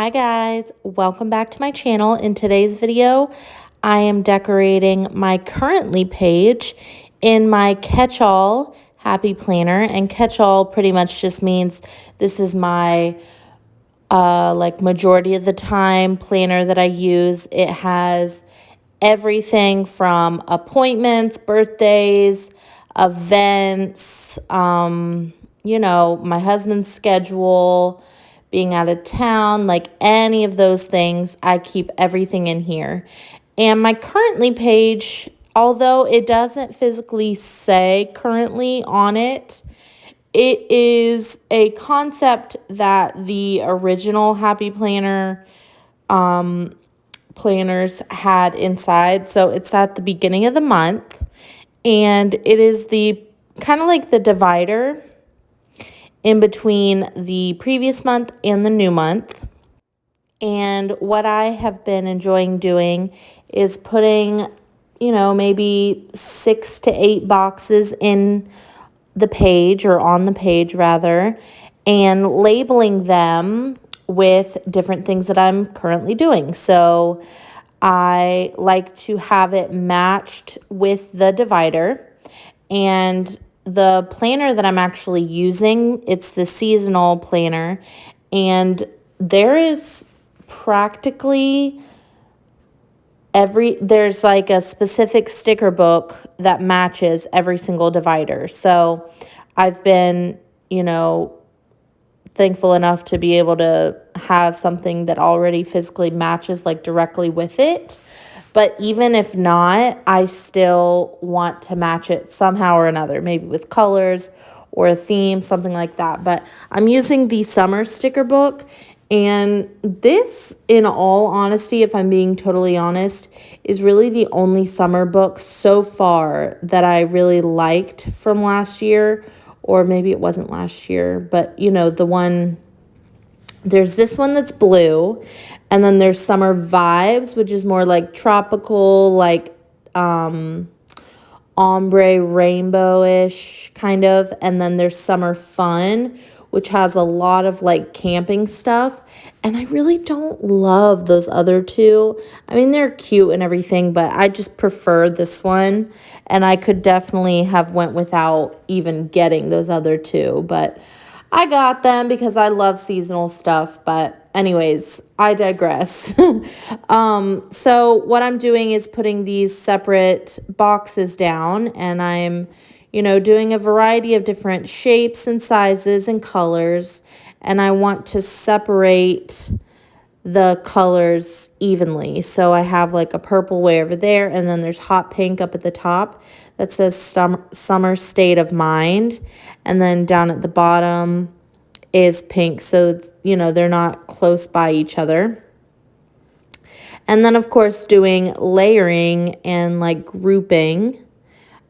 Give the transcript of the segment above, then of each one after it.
Hi guys, welcome back to my channel. In today's video, I am decorating my currently page in my catch-all happy planner, and catch-all pretty much just means this is my like majority of the time planner that I use. It has everything from appointments, birthdays, events, my husband's schedule, being out of town, like any of those things. I keep everything in here. And my currently page, although it doesn't physically say currently on it, it is a concept that the original Happy Planner planners had inside. So it's at the beginning of the month, and it is the kind of like the divider in between the previous month and the new month. And what I have been enjoying doing is putting, maybe 6 to 8 boxes in the page, or on the page rather, and labeling them with different things that I'm currently doing. So I like to have it matched with the divider. And the planner that I'm actually using, it's the seasonal planner, and there is practically there's like a specific sticker book that matches every single divider. So I've been, thankful enough to be able to have something that already physically matches like directly with it. But even if not, I still want to match it somehow or another, maybe with colors or a theme, something like that. But I'm using the summer sticker book. And this, in all honesty, if I'm being totally honest, is really the only summer book so far that I really liked from last year. Or maybe it wasn't last year, but there's this one that's blue, and then there's Summer Vibes, which is more like tropical, like ombre rainbowish kind of. And then there's Summer Fun, which has a lot of like camping stuff. And I really don't love those other two. I mean, they're cute and everything, but I just prefer this one. And I could definitely have went without even getting those other two, but I got them because I love seasonal stuff. But anyways, I digress. So what I'm doing is putting these separate boxes down, and I'm, doing a variety of different shapes and sizes and colors. And I want to separate the colors evenly. So I have like a purple way over there, and then there's hot pink up at the top that says summer state of mind. And then down at the bottom is pink. So, they're not close by each other. And then, of course, doing layering and like grouping,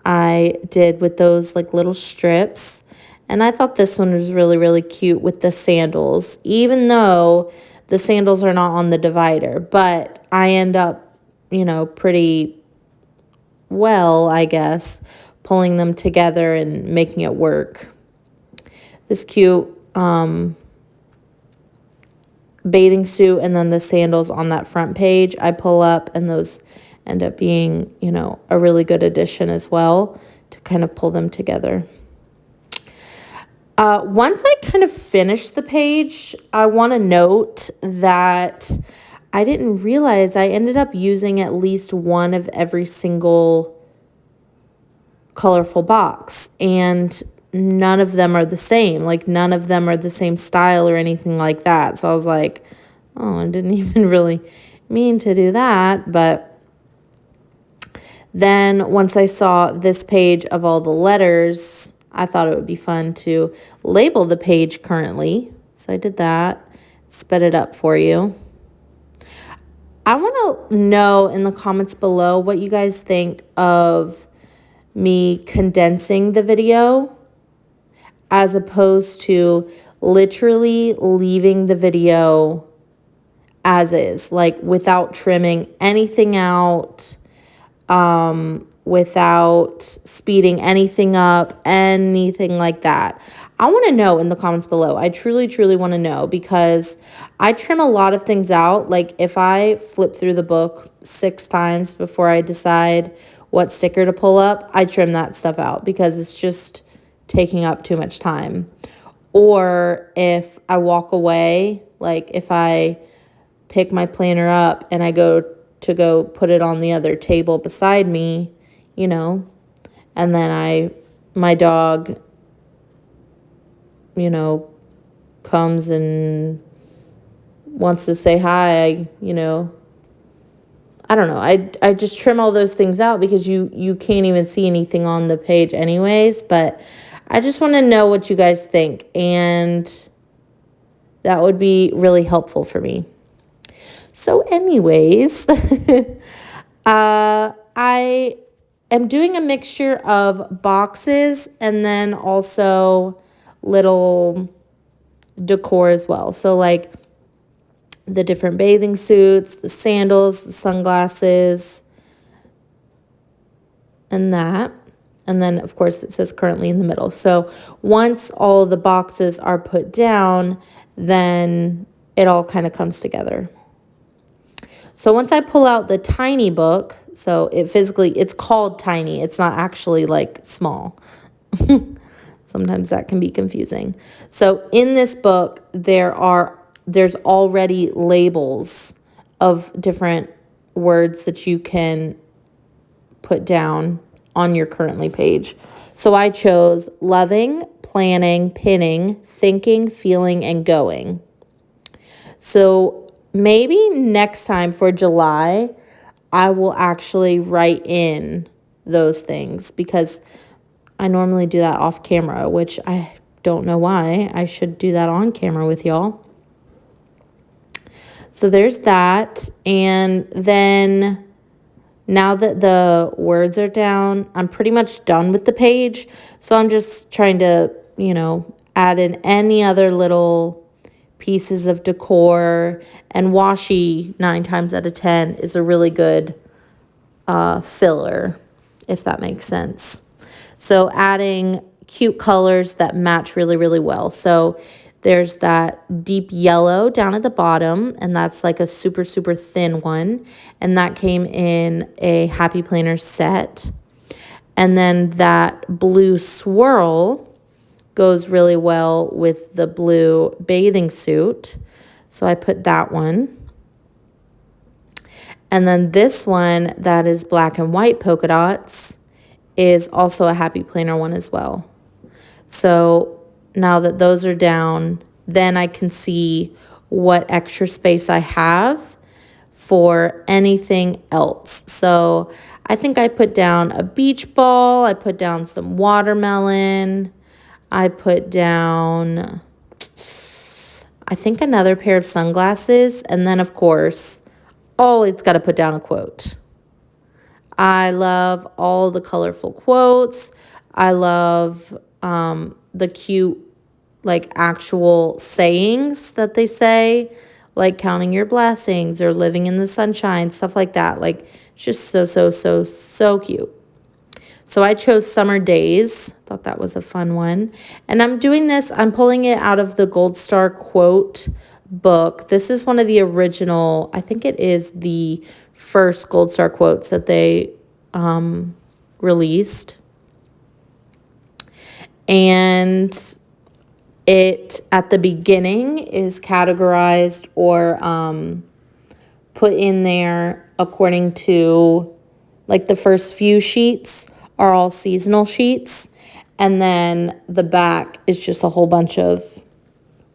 I did with those like little strips. And I thought this one was really, really cute with the sandals, even though the sandals are not on the divider. But I end up, pretty well, I guess, pulling them together and making it work. This cute bathing suit, and then the sandals on that front page I pull up, and those end up being, a really good addition as well to kind of pull them together. Once I kind of finish the page, I want to note that I didn't realize I ended up using at least one of every single colorful box, and none of them are the same. Like, none of them are the same style or anything like that. So I was like, oh, I didn't even really mean to do that. But then once I saw this page of all the letters, I thought it would be fun to label the page currently. So I did that, sped it up for you. I want to know in the comments below what you guys think of me condensing the video as opposed to literally leaving the video as is, like without trimming anything out, without speeding anything up, anything like that. I want to know in the comments below. I truly, truly want to know, because I trim a lot of things out. Like if I flip through the book 6 times before I decide what sticker to pull up, I trim that stuff out because it's just taking up too much time. Or if I walk away, like if I pick my planner up and I go put it on the other table beside me, you know, and then my dog, you know, comes and wants to say hi, you know, I don't know. I just trim all those things out because you can't even see anything on the page anyways, but I just want to know what you guys think, and that would be really helpful for me. So anyways, I am doing a mixture of boxes and then also little decor as well. So like the different bathing suits, the sandals, the sunglasses, and that. And then, of course, it says currently in the middle. So once all the boxes are put down, then it all kind of comes together. So once I pull out the tiny book, so it's called tiny. It's not actually like small. Sometimes that can be confusing. So in this book, there's already labels of different words that you can put down on your currently page. So I chose loving, planning, pinning, thinking, feeling, and going. So maybe next time for July, I will actually write in those things, because I normally do that off camera, which I don't know why. I should do that on camera with y'all. So there's that. And then now that the words are down, I'm pretty much done with the page. So I'm just trying to, you know, add in any other little pieces of decor. And washi, 9 times out of 10, is a really good filler, if that makes sense. So adding cute colors that match really, really well. So there's that deep yellow down at the bottom, and that's like a super, super thin one. And that came in a Happy Planner set. And then that blue swirl goes really well with the blue bathing suit. So I put that one. And then this one that is black and white polka dots is also a Happy Planner one as well. So now that those are down, then I can see what extra space I have for anything else. So I think I put down a beach ball. I put down some watermelon. I put down, I think, another pair of sunglasses. And then, of course, always got to put down a quote. I love all the colorful quotes. I love the cute, like, actual sayings that they say, like counting your blessings or living in the sunshine, stuff like that. Like, it's just so, so, so, so cute. So I chose Summer Days. Thought that was a fun one. And I'm doing this, I'm pulling it out of the Gold Star Quote book. This is one of the original, I think it is the first Gold Star quotes that they released. And it, at the beginning, is categorized or put in there according to, like, the first few sheets are all seasonal sheets. And then the back is just a whole bunch of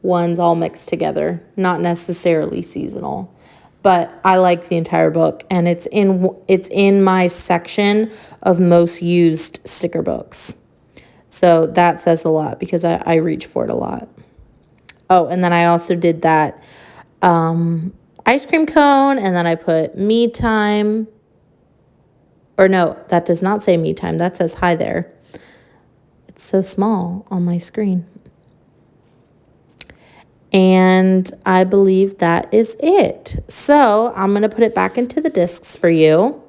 ones all mixed together, not necessarily seasonal. But I like the entire book, and it's in my section of most used sticker books. So that says a lot because I reach for it a lot. Oh, and then I also did that ice cream cone, and then I put me time. Or no, that does not say me time. That says hi there. It's so small on my screen. And I believe that is it. So I'm going to put it back into the discs for you.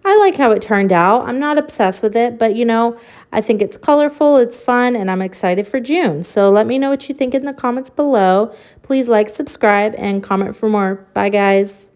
I like how it turned out. I'm not obsessed with it, but I think it's colorful, it's fun, and I'm excited for June. So let me know what you think in the comments below. Please like, subscribe, and comment for more. Bye, guys.